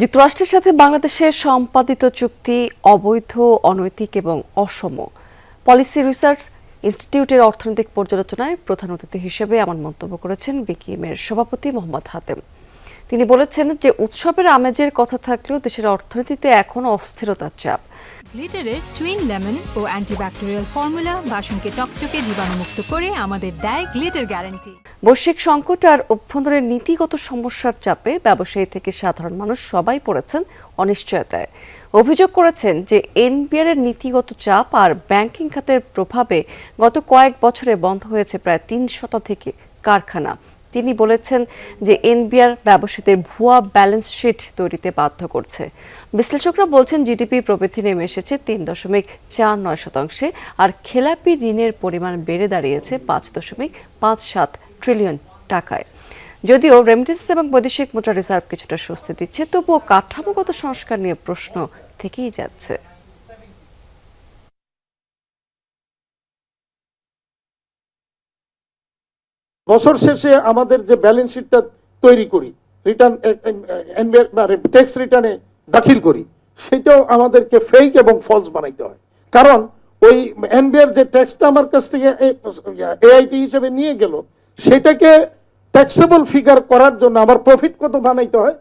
যুক্তরাষ্ট্রের সাথে বাংলাদেশের সম্পাদিত চুক্তি অবৈধ, অনৈতিক এবং অসম। পলিসি রিসার্চ ইনস্টিটিউটের অর্থনৈতিক পর্যালোচনায় প্রধান অতিথি হিসেবে এমন মন্তব্য করেছেন বিকিএমের সভাপতি মোহাম্মদ হাতেম। তিনি বলেছেন যে উৎসবের আমেজের কথা থাকলেও দেশের অর্থনীতিতে এখনো অস্থিরতার চাপ। গ্লিটারের টুইন লেমন ও অ্যান্টিব্যাকটেরিয়াল ফর্মুলা বাসনকে চকচকে জীবাণুমুক্ত করে আমাদের দেয় গ্লিটার গ্যারান্টি। বৈশ্বিক সংকট আর অভ্যন্তরীণ নীতিগত সমস্যার চাপে ব্যবসায়ী থেকে সাধারণ মানুষ সবাই পড়েছেন অনিশ্চয়তায়। অভিযোগ করেছেন যে এনবিআর এর নীতিগত চাপ আর ব্যাংকিং খাতের প্রভাবে গত কয়েক বছরে বন্ধ হয়েছে প্রায় ৩০০ থেকে কারখানা। তিনি বলেছেন যে এনবিআর ব্যবসায়ীদের ভুয়া ব্যালেন্স শিট তৈরিতে বাধ্য করছে। বিশ্লেষকরা বলছেন জিডিপি প্রবৃদ্ধি নেমে এসেছে ৩.৪৯%, আর খেলাপি ঋণের পরিমাণ বেড়ে দাঁড়িয়েছে ৫.৫৭ ট্রিলিয়ন টাকায়। যদিও রেমিটেন্স এবং বৈদেশিক মুদ্রা রিজার্ভ কিছুটা স্বস্তি দিচ্ছে, তবুও কাঠামোগত সংস্কার নিয়ে প্রশ্ন থেকেই যাচ্ছে। বছর শেষে আমাদের যে ব্যালেন্স শিটটা তৈরি করি, রিটার্ন ট্যাক্স রিটার্নে দাখিল করি, সেটাও আমাদেরকে ফেক এবং ফলস বানাইতে হয়। কারণ ওই এনবিআর যে ট্যাক্সটা আমার কাছ থেকে এআইটি হিসেবে নিয়ে গেল, সেটাকে ট্যাক্সেবল ফিগার করার জন্য আমার প্রফিট কত বানাইতে হয়